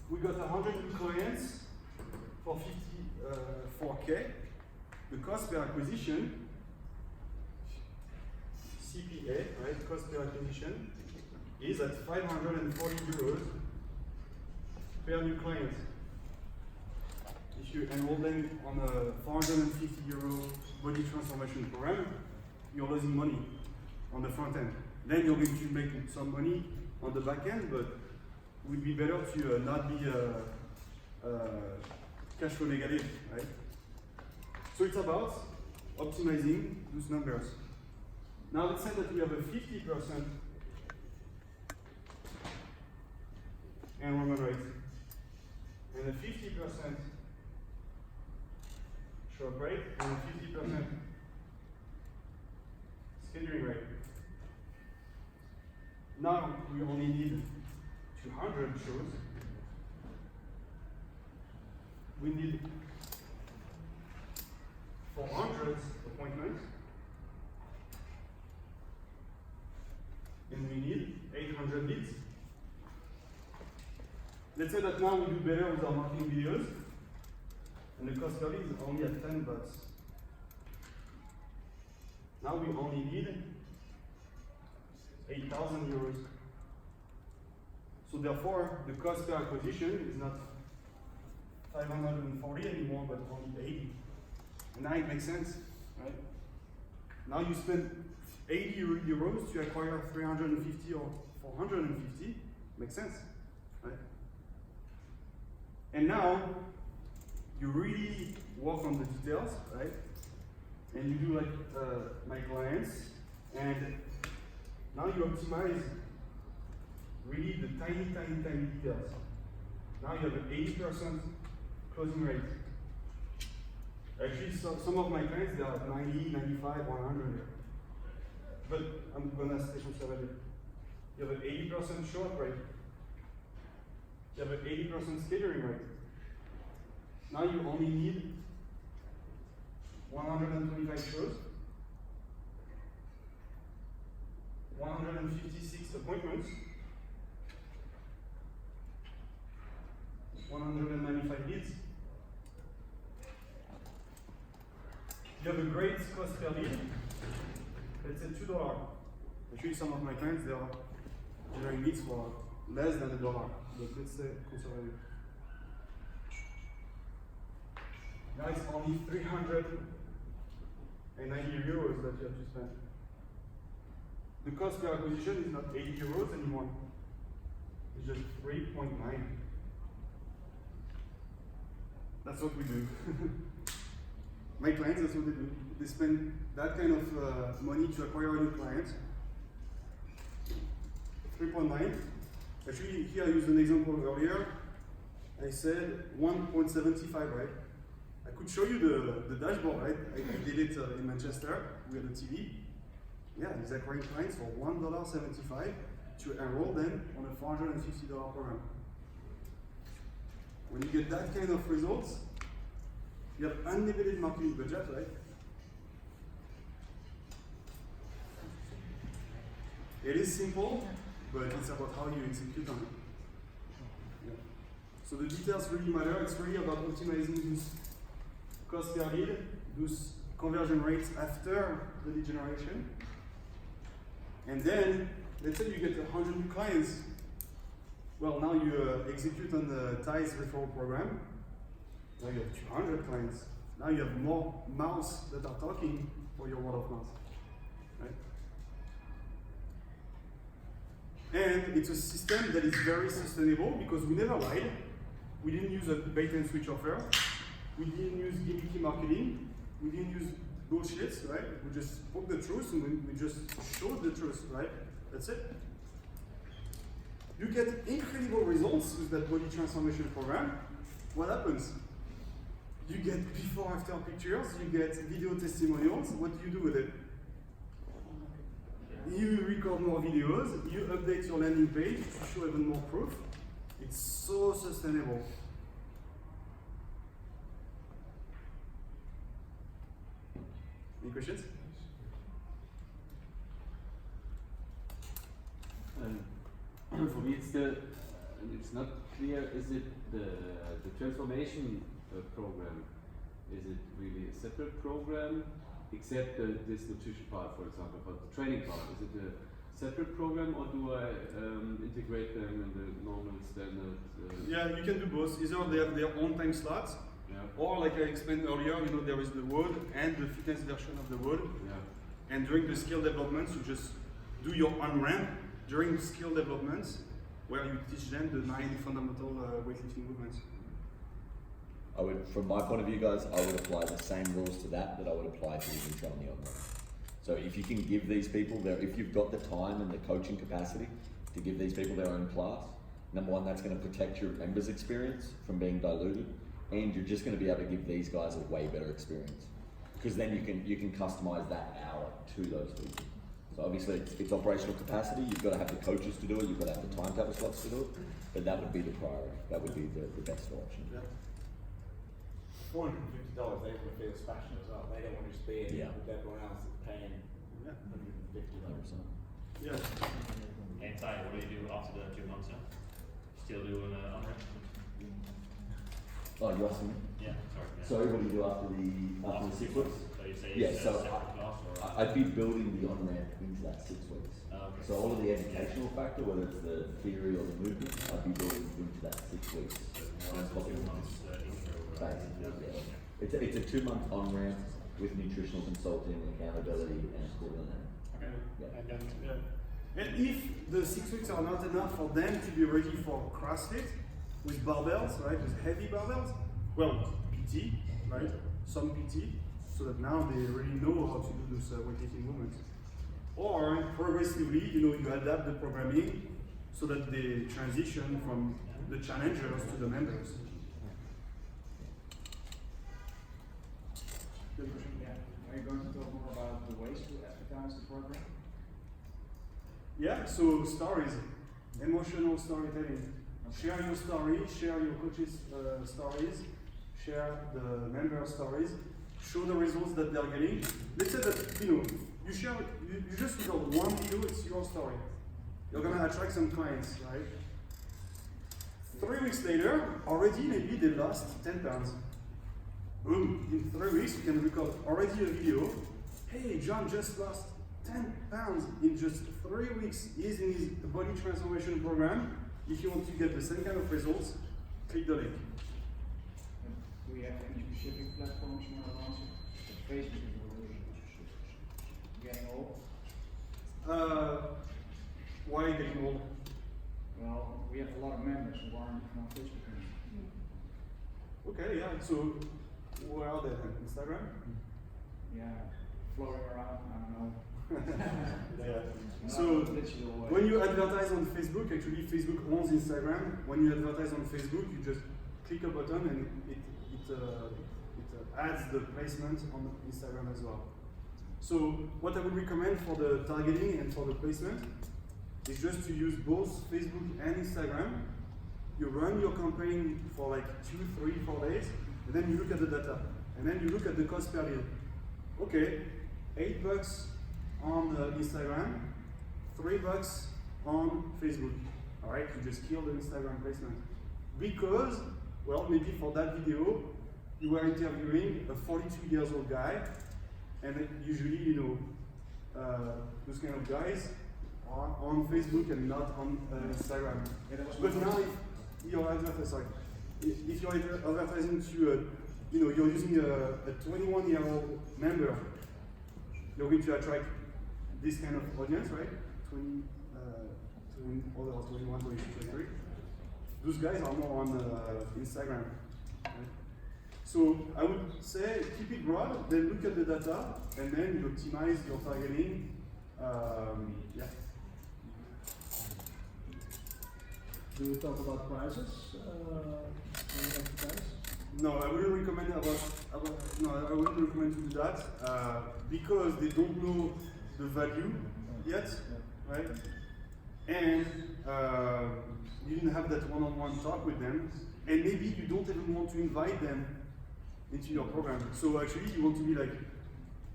we got 100 new clients for 54K. The cost per acquisition, CPA, right? Cost per acquisition is at 540 euros per new client. If you enroll them on a 450 euro body transformation program, you're losing money on the front end. Then you're going to make some money on the back end, but it would be better to not be cash flow negative, right? So it's about optimizing those numbers. Now let's say that we have a 50% enrollment rate and a 50% show up rate and a 50% scheduling rate. Now we only need 200 shows. We need 400 appointments, and we need 800 leads. Let's say that now we do better with our marketing videos, and the cost per lead is only at $10. Now we only need 8,000 euros. So therefore, the cost per acquisition is not 540 anymore, but only 80. And now it makes sense, right? Now you spend 80 euros to acquire 350 or 450, makes sense, right? And now you really work on the details, right? And you do like my clients, and now you optimize really the tiny details. Now you have an 80% closing rate. Actually, some of my clients, they are 90, 95, 100. But I'm gonna stay conservative. You have an 80% short rate. You have an 80% scattering rate. Now you only need 125 shows, 156 appointments, 195 leads. You have a great cost per lead. Let's say $2. Actually, some of my clients, they are generating leads for less than $1, but let's say conservative. Now it's only 390 euros that you have to spend. The cost per acquisition is not 80 euros anymore. It's just 3.9. That's what we do. My clients, that's what they do. They spend that kind of money to acquire a new client. 3.9. Actually, here I used an example earlier. I said 1.75, right? I could show you the dashboard, right? I did it in Manchester. We had a TV. Yeah, he's acquiring clients for $1.75 to enroll them on a $450 program. When you get that kind of results, you have unlimited marketing budget, right? It is simple, but it's about how you execute on it. Yeah. So the details really matter. It's really about optimizing those cost per lead, those conversion rates after the lead generation. And then, let's say you get 100 new clients. Well, now you execute on the TIES referral program. Now you have 200 clients. Now you have more mouths that are talking for your word of mouth, right? And it's a system that is very sustainable because we never lied. We didn't use a bait and switch offer. We didn't use gimmicky marketing. We didn't use bullshit, right? We just spoke the truth and we just showed the truth, right? That's it. You get incredible results with that body transformation program. What happens? You get before-after pictures, you get video testimonials. What do you do with it? You record more videos, you update your landing page to show even more proof. It's so sustainable. Any questions? For me, it's not clear. Is it the transformation program? Is it really a separate program, except this nutrition part, for example, but the training part? Is it a separate program, or do I integrate them in the normal standard? Yeah, you can do both. Either they have their own time slots, Yeah. or like I explained earlier, you know, there is the WOD and the fitness version of the WOD. Yeah. And during the skill developments, you just do your on-ramp during skill developments, where you teach them the 9 fundamental weightlifting movements. I would, from my point of view, guys, I would apply the same rules to that I would apply to the intro and the on-ramp. So if you can give these people if you've got the time and the coaching capacity to give these people their own class, number one, that's going to protect your members' experience from being diluted, and you're just going to be able to give these guys a way better experience, because then you can customize that hour to those people. So obviously it's operational capacity. You've got to have the coaches to do it. You've got to have the timetable slots to do it. But that would be the priority. That would be the best option. Yeah. $450, they want to feel special as well. They don't want to just be in Yeah. with everyone else that's paying Yeah. $150. Yeah. And Ty, what do you do after the 2 months? Still doing on-ramp? Oh, you're asking me? Yeah, sorry. Yeah. So what do you do after the 6 weeks? So you say Yeah, it's so a separate class or? I'd be building the on-ramp into that 6 weeks. Okay. So all of the educational factor, whether it's the theory or the movement, I'd be building into that 6 weeks. More or less 2 months intro. Basically, yeah. It's a 2-month on-ramp with nutritional consulting, accountability, and equivalent. Okay. Yeah. And then, Yeah. And if the 6 weeks are not enough for them to be ready for CrossFit with barbells, right, with heavy barbells, well, PT, right? Some PT, so that now they really know how to do those weightlifting movements. Or progressively, you adapt the programming so that they transition from the challengers to the members. Good question. Yeah. Are you going to talk more about the ways to advertise the program? Yeah, so stories, emotional storytelling. Share your story, share your coaches' stories, share the member stories, show the results that they're getting. Let's say that you just record one video, it's your story. You're gonna attract some clients, right? 3 weeks later, already maybe they lost 10 pounds. Boom, in 3 weeks you can record already a video. Hey, John just lost 10 pounds in just 3 weeks. He's in his body transformation program. If you want to get the same kind of results, click the link. Do we have any specific platforms you want to launch? Facebook is already getting old. Why getting old? Well, we have a lot of members who aren't even on Facebook anymore. Okay, yeah. So where are they then? Instagram? Yeah, floating around, I don't know. Yeah. Not So digital way. when you advertise on Facebook, actually Facebook owns Instagram. When you advertise on Facebook, you just click a button and it adds the placement on Instagram as well. So what I would recommend for the targeting and for the placement is just to use both Facebook and Instagram. You run your campaign for like 2, 3, 4 days, and then you look at the data, and then you look at the cost per lead. Okay, $8 on Instagram, $3 on Facebook. All right, you just kill the Instagram placement because, well, maybe for that video you were interviewing a 42-year-old guy, and usually, those kind of guys are on Facebook and not on Instagram. But now, if you're advertising to, you're using a 21-year-old member, you're going to attract this kind of audience, right? 21, 22, 23. Those guys are more on Instagram. Right? So I would say keep it broad, then look at the data, and then you optimize your targeting. Yeah. Do we talk about prices when you advertise? No, I wouldn't recommend I wouldn't recommend to do that because they don't know the value yet, right? And you didn't have that one-on-one talk with them, and maybe you don't even want to invite them into your program. So actually, you want to be like,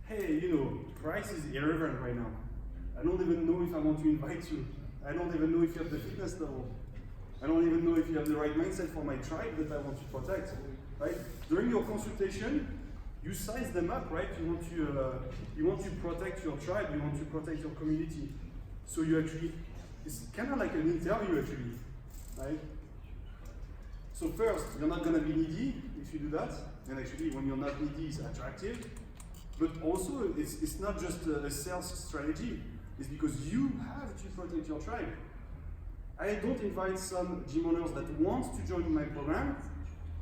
hey, price is irrelevant right now. I don't even know if I want to invite you. I don't even know if you have the fitness level. I don't even know if you have the right mindset for my tribe that I want to protect, right? During your consultation, you size them up, right? You want to protect your tribe. You want to protect your community. So you actually, it's kind of like an interview actually, right? So first, you're not gonna be needy if you do that, and actually, when you're not needy, it's attractive. But also, it's not just a sales strategy. It's because you have to protect your tribe. I don't invite some gym owners that want to join my program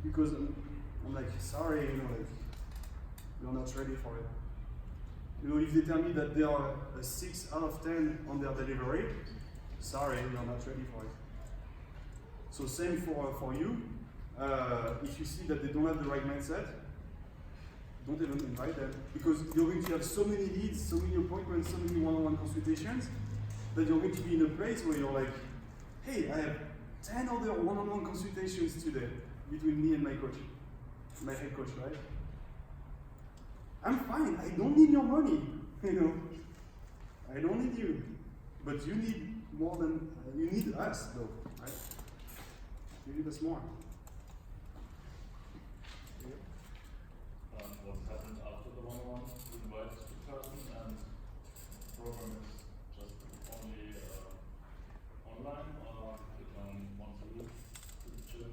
because I'm like, sorry, you're not ready for it. If they tell me that they are a 6 out of 10 on their delivery, sorry, you're not ready for it. So same for you. If you see that they don't have the right mindset, don't even invite them because you're going to have so many leads, so many appointments, so many one-on-one consultations that you're going to be in a place where you're like, hey, I have 10 other one-on-one consultations today between me and my coach, my head coach, right? I'm fine, I don't need your money, I don't need you, but you need more than, you need us though, right? You need us more. What happens after the one-on-one? You invite the person and the program is just only online, or you come once a week to the gym?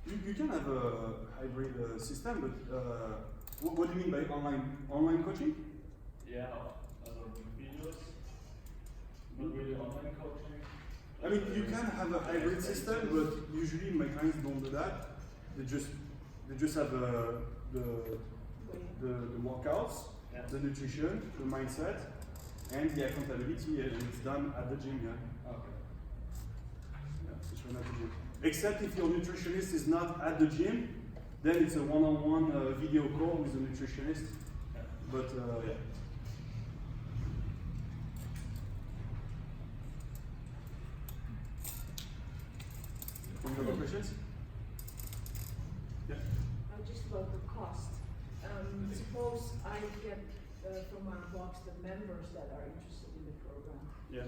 You can have a hybrid system, but what do you mean by online coaching? Yeah, other videos, not really online coaching. I mean, you can have a hybrid system, but usually my clients don't do that. They just have the workouts, Yeah. the nutrition, the mindset, and the accountability, and it's done at the gym. Yeah. Okay. Yeah, it's run at the gym. Except if your nutritionist is not at the gym, then it's a one-on-one video call with the nutritionist. Yeah. But yeah. Any other questions? Yeah. Just about the cost. Suppose I get from our box the members that are interested in the program. Yeah.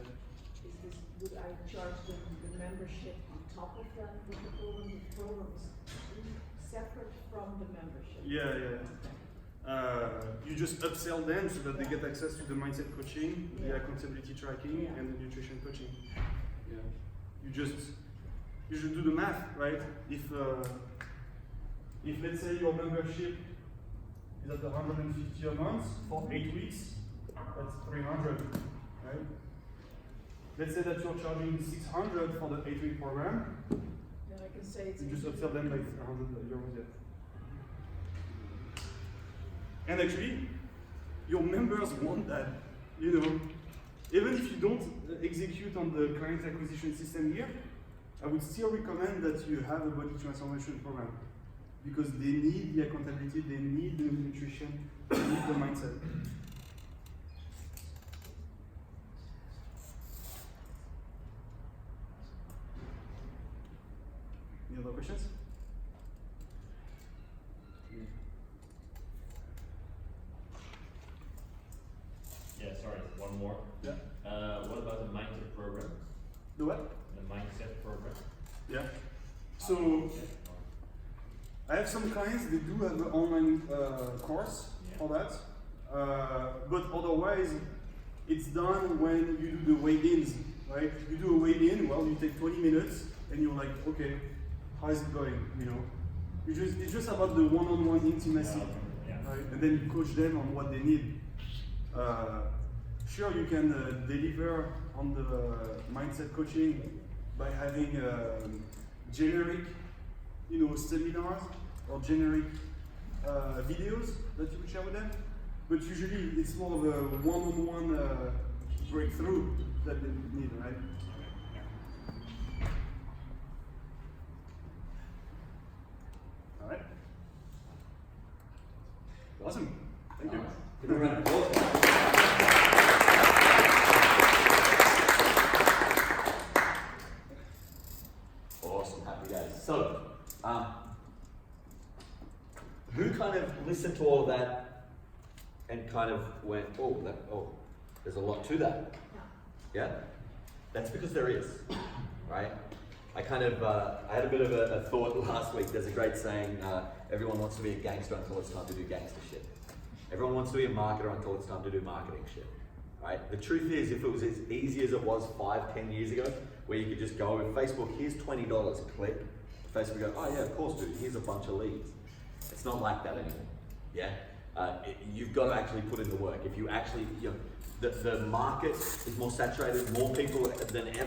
Would I charge them the membership on top of that with the program? The program is separate from the membership. Yeah. You just upsell them so that they get access to the mindset coaching, the Yeah. accountability tracking, Yeah. and the nutrition coaching. Yeah. You should do the math, right? If let's say your membership is at 150 a month for 8 weeks, that's 300, right? Let's say that you're charging 600 for the 8-week program. Then I can say it's. You just upsell them like 100 euros. Yeah. And actually, your members want that, you know. Even if you don't execute on the client acquisition system here, I would still recommend that you have a body transformation program because they need the accountability, they need the nutrition, they need the mindset. Any other questions? Yeah, sorry, one more. Yeah. What about the mindset program? The what? The mindset program? Yeah. So I have some clients, they do have an online course for that. But otherwise, it's done when you do the weigh-ins, right? You do a weigh-in, well, you take 20 minutes, and you're like, okay, how is it going, you know? It's just about the one-on-one intimacy, Yeah. right? And then you coach them on what they need. Sure, you can deliver on the mindset coaching by having generic, you know, seminars or generic videos that you would share with them. But usually it's more of a one-on-one breakthrough that they need, right? All right. Awesome. Thank you. Give a round of applause. Awesome, happy days. So, who kind of listened to all of that and kind of went, there's a lot to that? Yeah? That's because there is, right? I kind of, I had a bit of a thought last week. There's a great saying, everyone wants to be a gangster until it's time to do gangster shit. Everyone wants to be a marketer until it's time to do marketing shit, right? The truth is, if it was as easy as it was 5-10 years ago, where you could just go with Facebook, here's $20, click. Facebook go, oh yeah, of course, dude, here's a bunch of leads. It's not like that anymore, yeah? You've got to actually put in the work. If you actually, the market is more saturated, more people than ever